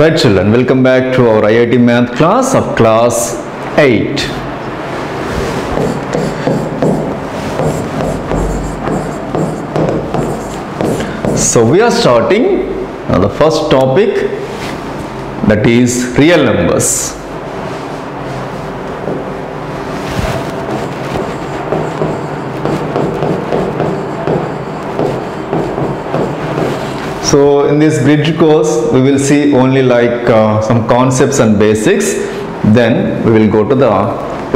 Right children, welcome back to our IIT Math class of class 8. So we are starting the first topic, that is real numbers. So in this bridge course we will see only like some concepts and basics, then we will go to the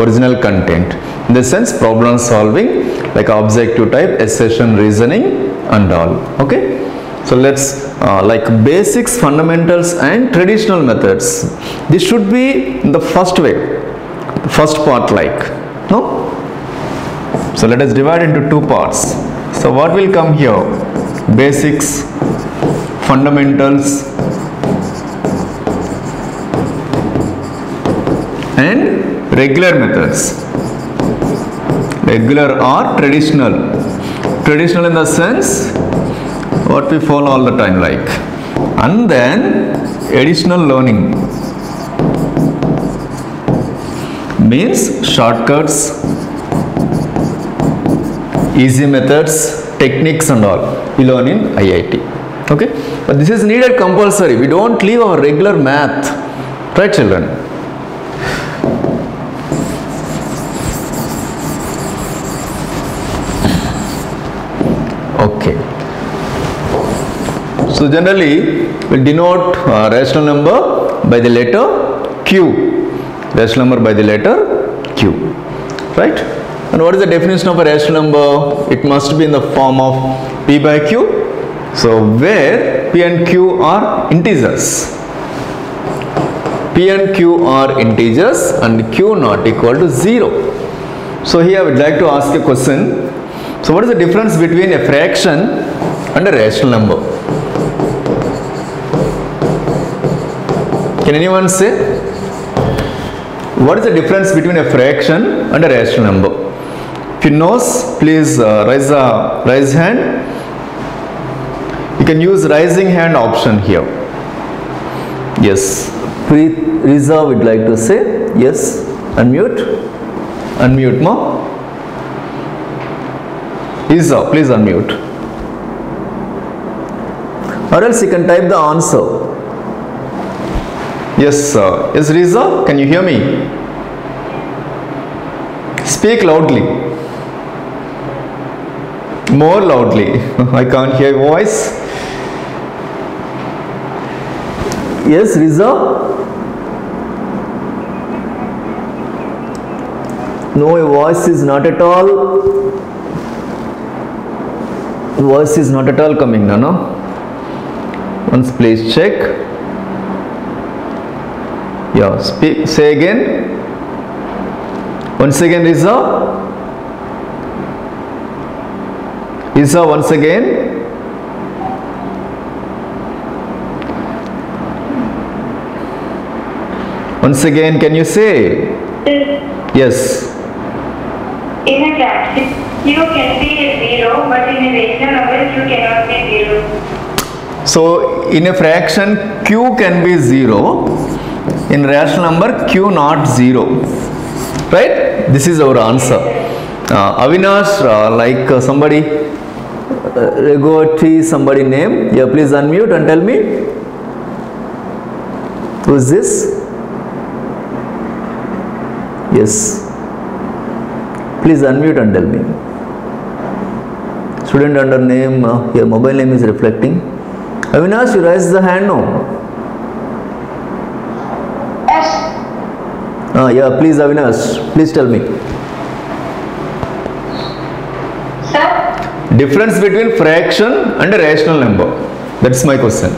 original content. In this sense, problem solving like objective type, assertion, reasoning and all. Okay, so let's like basics, fundamentals and traditional methods. This should be in the first way, the first part, like, no? So let us divide into two parts. So what will come here? Basics, fundamentals and regular methods. Regular or traditional. Traditional in the sense what we follow all the time, like. And then additional learning means shortcuts, easy methods, techniques and all we learn in IIT. Okay, but this is needed compulsory. We don't leave our regular math, right children? Okay, so generally we denote rational number by the letter Q. Rational number by the letter Q, right? And what is the definition of a rational number? It must be in the form of P by Q. So where P and Q are integers. P and Q are integers and Q not equal to 0. So here I would like to ask a question. So what is the difference between a fraction and a rational number? Can anyone say? What is the difference between a fraction and a rational number? If you know, please raise hand. You can use raising hand option here. Yes, Riza would like to say. Yes, unmute. Unmute, ma. Riza, please unmute. Or else you can type the answer. Yes, yes, Riza, can you hear me? Speak loudly. More loudly. I can't hear your voice. Yes, Riza? No, your voice is not at all. Voice is not at all coming, no? Once please check. Yeah, speak. Say again. Once again, Riza. Riza, once again. Once again, can you say? Yes. In a fraction, Q can be 0, but in a rational number, Q cannot be 0. So, in a fraction, Q can be 0. In rational number, Q not 0. Right? This is our answer. Avinash, like somebody, Regoti, somebody name. Yeah, please unmute and tell me. Who is this? Yes. Please unmute and tell me. Student under name, your mobile name is reflecting. Avinash, you raise the hand, no? Yes. Yeah, please Avinash, please tell me. Sir? Difference between fraction and a rational number. That's my question.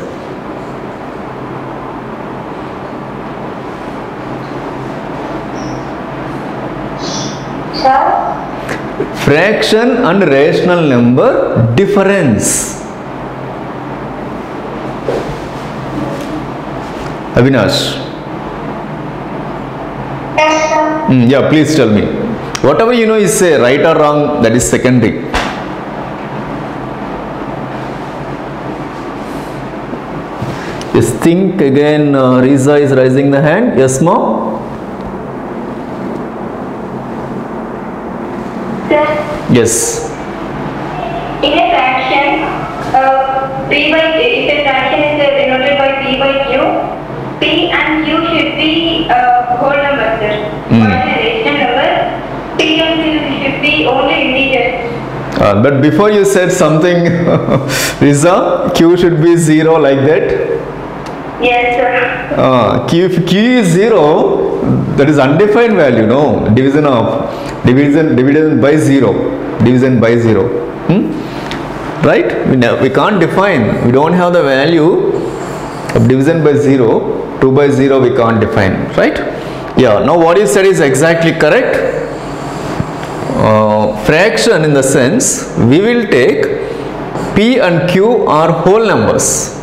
Fraction and rational number difference. Avinash. Yes, sir. Yeah, please tell me. Whatever you know is say right or wrong, that is secondary. Yes, think again. Riza is raising the hand. Yes, ma'am. Sir, Yes. in a fraction, P by if a fraction is denoted by P by Q, P and Q should be whole numbers, sir. Or a rational number, P and Q should be only integers. But before you said something, Riza, Q should be 0 like that. Yes, sir. If Q is 0, that is undefined value, no? Division by 0. Division by 0. Right? We can't define. We don't have the value of division by 0. 2 by 0 we can't define. Right? Yeah. Now what you said is exactly correct. Fraction in the sense we will take P and Q are whole numbers,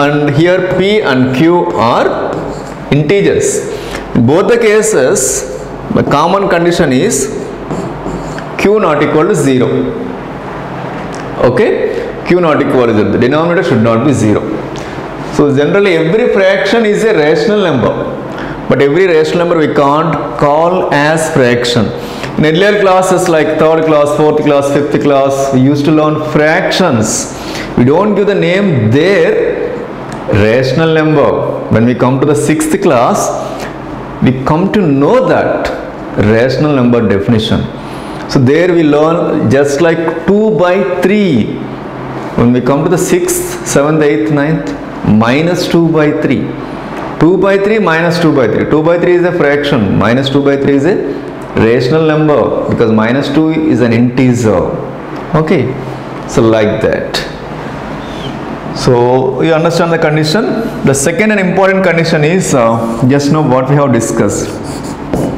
and here P and Q are integers. In both the cases, the common condition is Q not equal to 0. Okay? Q not equal to 0. The denominator should not be 0. So generally every fraction is a rational number, but every rational number we can't call as fraction. In earlier classes like 3rd class, 4th class, 5th class, we used to learn fractions. We don't give the name there rational number. When we come to the 6th class, we come to know that rational number definition. So there we learn just like 2 by 3. When we come to the 6th, 7th, 8th, 9th, minus 2 by 3. 2 by 3 minus 2 by 3. 2 by 3 is a fraction. Minus 2 by 3 is a rational number because minus 2 is an integer. Okay, so like that. So you understand the condition. The second and important condition is just know what we have discussed.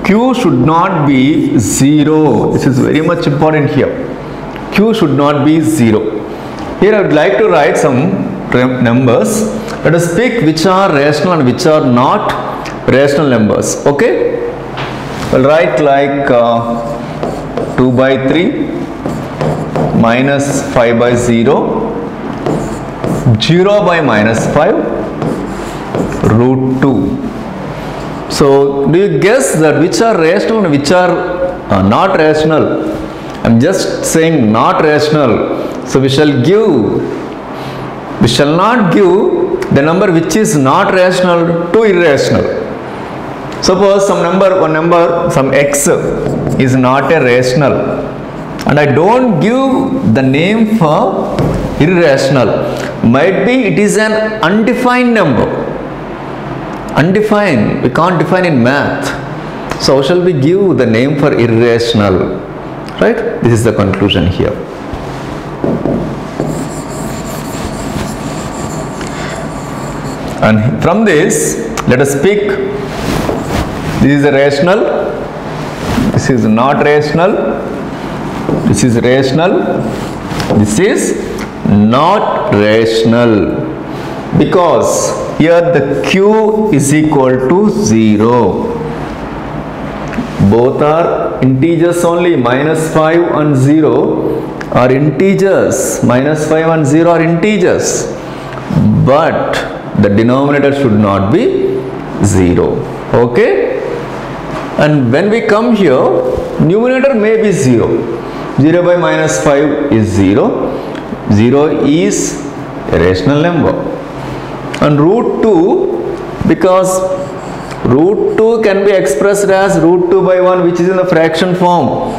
Q should not be 0. This is very much important here. Q should not be 0. Here I would like to write some numbers. Let us pick which are rational and which are not rational numbers. Okay. We'll write like 2 by 3 minus 5 by 0, 0 by minus 5, root 2. So do you guess that which are rational and which are not rational? I'm just saying not rational. So we shall not give the number which is not rational to irrational. Suppose some x is not a rational and I don't give the name for irrational. Might be it is an undefined number. Undefined, we can't define in math. So how shall we give the name for irrational? Right? This is the conclusion here. And from this, let us pick. This is a rational, this is not rational, this is rational, this is not rational, because here the Q is equal to 0. Both are integers only, minus 5 and 0 are integers, minus 5 and 0 are integers, but the denominator should not be 0. Okay? And when we come here, numerator may be 0. 0 by minus 5 is 0. 0 is a rational number. And root 2, because root 2 can be expressed as root 2 by 1, which is in the fraction form.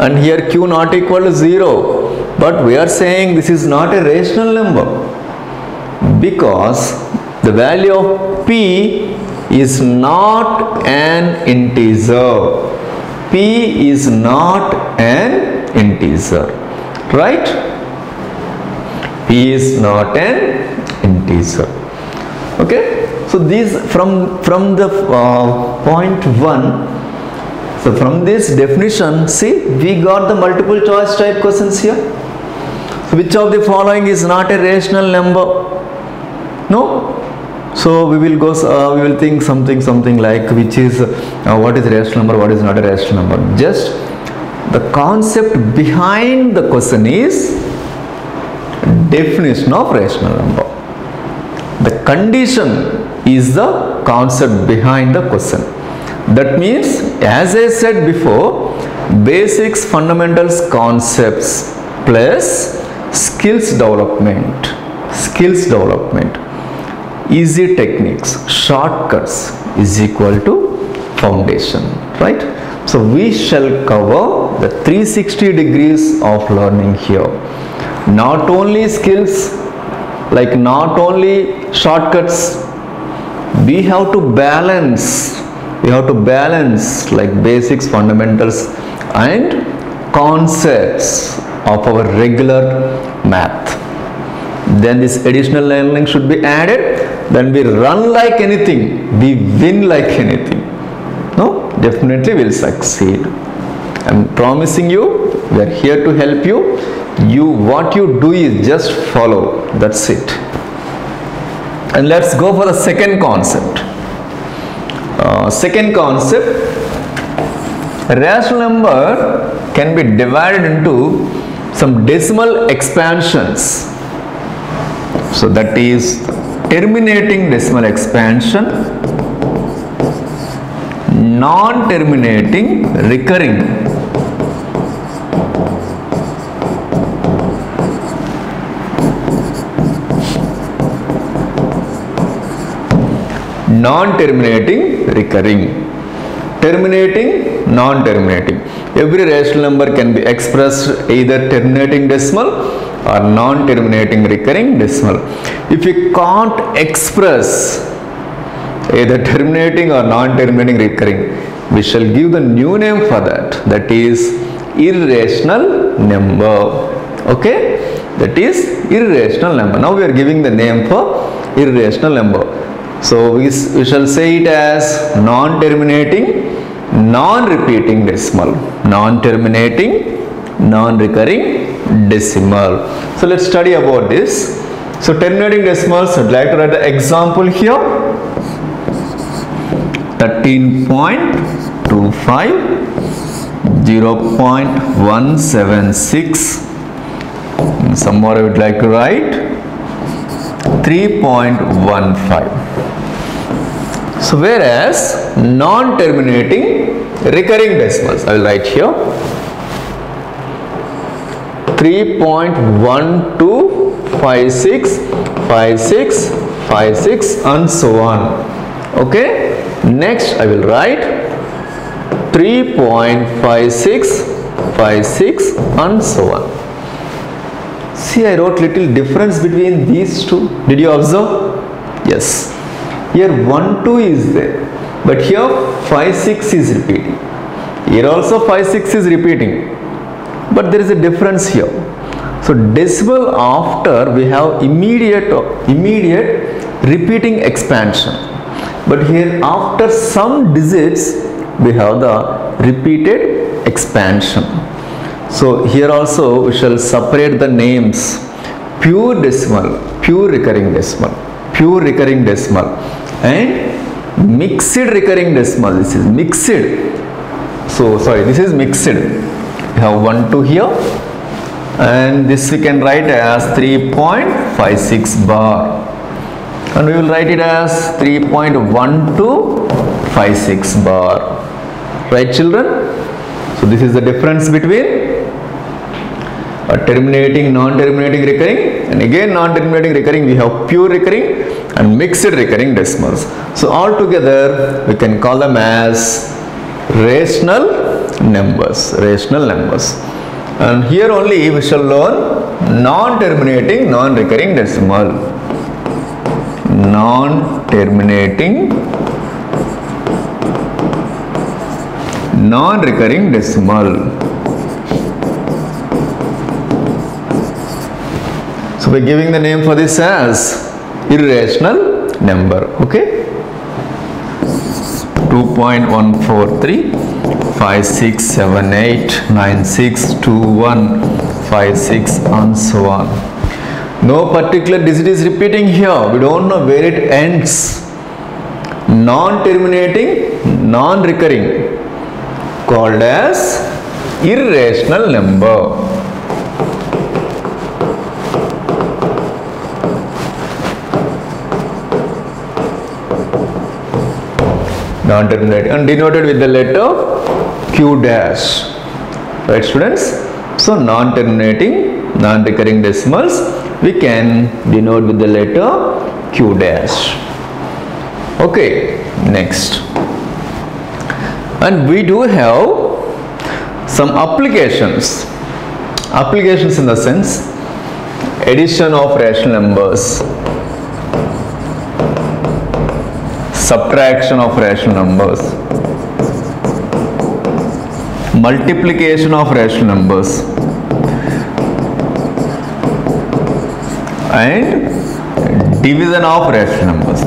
And here Q not equal to 0. But we are saying this is not a rational number, because the value of P is not an integer. P is not an integer. Right? P is not an integer. Okay? So these from the point 1. So from this definition, see, we got the multiple choice type questions here. So which of the following is not a rational number? No? So we will go. We will think something like which is what is rational number, what is not a rational number. Just the concept behind the question is definition of rational number. The condition is the concept behind the question. That means, as I said before, basics, fundamentals, concepts plus skills development, easy techniques, shortcuts is equal to foundation, right? So we shall cover the 360 degrees of learning here. Not only skills, like not only shortcuts, we have to balance like basics, fundamentals and concepts of our regular math. Then this additional learning should be added. Then we run like anything, we win like anything. No, definitely will succeed. I'm promising you, we are here to help you. What you do is just follow, that's it. And let's go for the second concept. Second concept, a rational number can be divided into some decimal expansions. So that is terminating decimal expansion, non-terminating recurring, non-terminating recurring, terminating, non-terminating. Every rational number can be expressed either terminating decimal or non-terminating recurring decimal. If we can't express either terminating or non-terminating recurring, we shall give the new name for that. That is irrational number. Okay, that is irrational number. Now we are giving the name for irrational number. So we shall say it as non-terminating, non-repeating decimal, non-terminating, non-recurring decimal. So let's study about this. So terminating decimals, I'd like to write the example here. 13.25, 0.176, some more I would like to write 3.15. So whereas non-terminating recurring decimals, I will write here 3.1256, 56, 56 and so on. Okay. Next I will write 3.56, 56 and so on. See, I wrote little difference between these two. Did you observe? Yes. Here 1, 2 is there. But here 5, 6 is repeating. Here also 5, 6 is repeating. But there is a difference here. So decimal after we have immediate repeating expansion. But here after some digits we have the repeated expansion. So here also we shall separate the names: pure decimal, pure recurring decimal, pure recurring decimal and mixed recurring decimal. This is mixed. So sorry, this is mixed. We have 1, 2 here and this we can write as 3.56 bar. And we will write it as 3.1256 bar. Right, children? So this is the difference between terminating, non-terminating recurring, and again non-terminating recurring we have pure recurring and mixed recurring decimals. So all together we can call them as rational numbers, rational numbers. And here only we shall learn non-terminating, non-recurring decimal. Non-terminating, non-recurring decimal. So we are giving the name for this as irrational number. Okay. 2.143, 5678, 9621, 56 and so on. No particular digit is repeating here. We don't know where it ends. Non-terminating, non-recurring, called as irrational number. non-terminating, and denoted with the letter Q dash. Right, students? So non-terminating, non-recurring decimals we can denote with the letter Q dash. Okay, next. And we do have some applications. Applications in the sense addition of rational numbers, subtraction of rational numbers, multiplication of rational numbers, and division of rational numbers.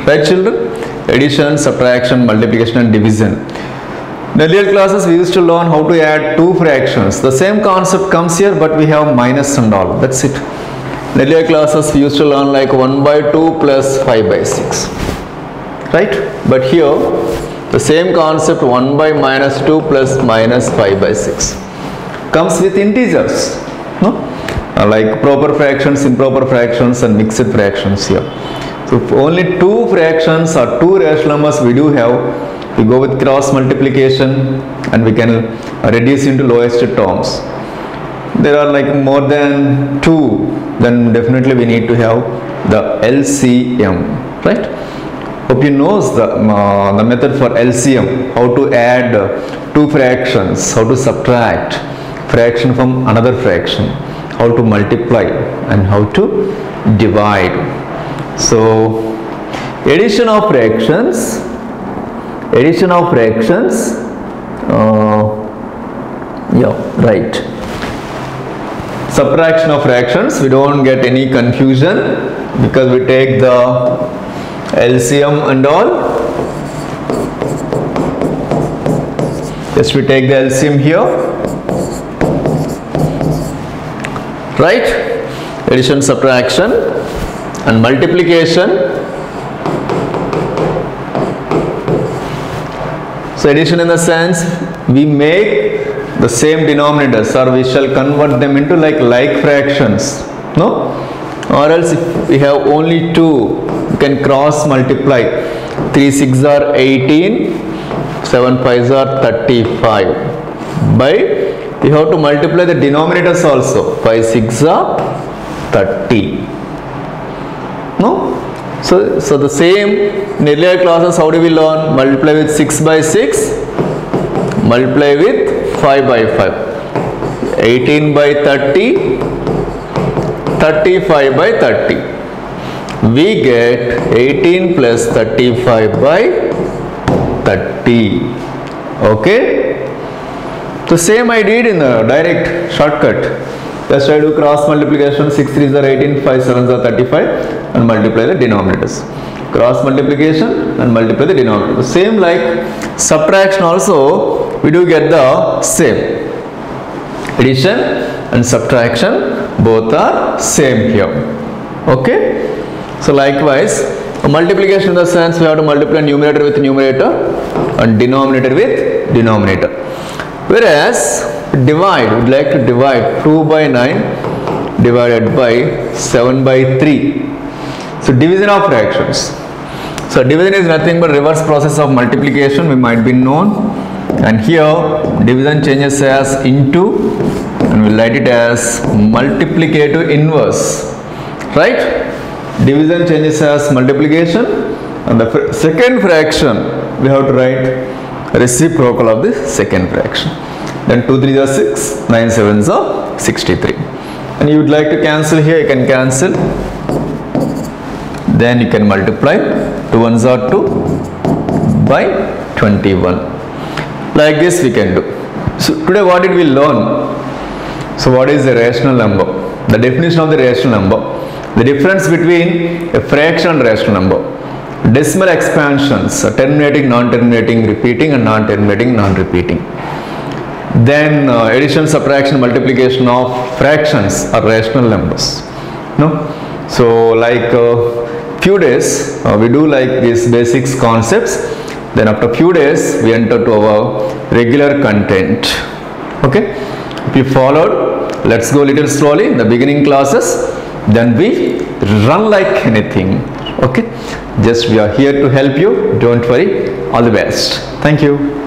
Right, children? Addition, subtraction, multiplication and division. In earlier classes we used to learn how to add two fractions. The same concept comes here, but we have minus and all. That's it. In earlier classes we used to learn like 1 by 2 plus 5 by 6. Right? But here the same concept, 1 by minus 2 plus minus 5 by 6 comes with integers. No? Like proper fractions, improper fractions and mixed fractions here. So if only two fractions or two rational numbers we do have, we go with cross multiplication and we can reduce into lowest terms. There are like more than two, then definitely we need to have the LCM, right? Hope you knows the method for LCM, how to add two fractions, how to subtract fraction from another fraction, how to multiply and how to divide. So addition of fractions, yeah, right. Subtraction of fractions, we don't get any confusion because we take the LCM and all. Just we take the LCM here, right? Addition, subtraction and multiplication. So addition in the sense we make the same denominators, or we shall convert them into like fractions, no? Or else if we have only two, we can cross multiply. 3 6 are 18, 7 5 are 35. By we have to multiply the denominators also. 5 6 are 30. No? So the same in earlier classes, how do we learn? Multiply with 6 by 6, multiply with 5 by 5, 18 by 30, 35 by 30. We get 18 plus 35 by 30. Okay? The same I did in the direct shortcut. Just I do cross multiplication, 6 3s are 18, 5 7s are 35 and multiply the denominators. Cross multiplication and multiply the denominators. Same like subtraction also, we do get the same. Addition and subtraction both are same here. Okay? So likewise, multiplication in the sense we have to multiply numerator with numerator and denominator with denominator. Whereas divide, we would like to divide 2 by 9 divided by 7 by 3. So division of fractions. So division is nothing but reverse process of multiplication, we might be known. And here division changes as into and we will write it as multiplicative inverse. Right? Division changes as multiplication and the second fraction we have to write reciprocal of the second fraction. Then 2 3s are 6, 9 7s are 63. And you would like to cancel here, you can cancel. Then you can multiply 2 1s are 2 by 21. Like this we can do. So today what did we learn? So what is a rational number? The definition of the rational number. The difference between a fraction and rational number. Decimal expansions, terminating, non-terminating, repeating and non-terminating, non-repeating. Then addition, subtraction, multiplication of fractions are rational numbers. No? So like few days we do like these basics concepts. Then after few days we enter to our regular content. Okay? If you followed, let's go little slowly in the beginning classes. Then we run like anything. Okay, just we are here to help you. Don't worry. All the best. Thank you.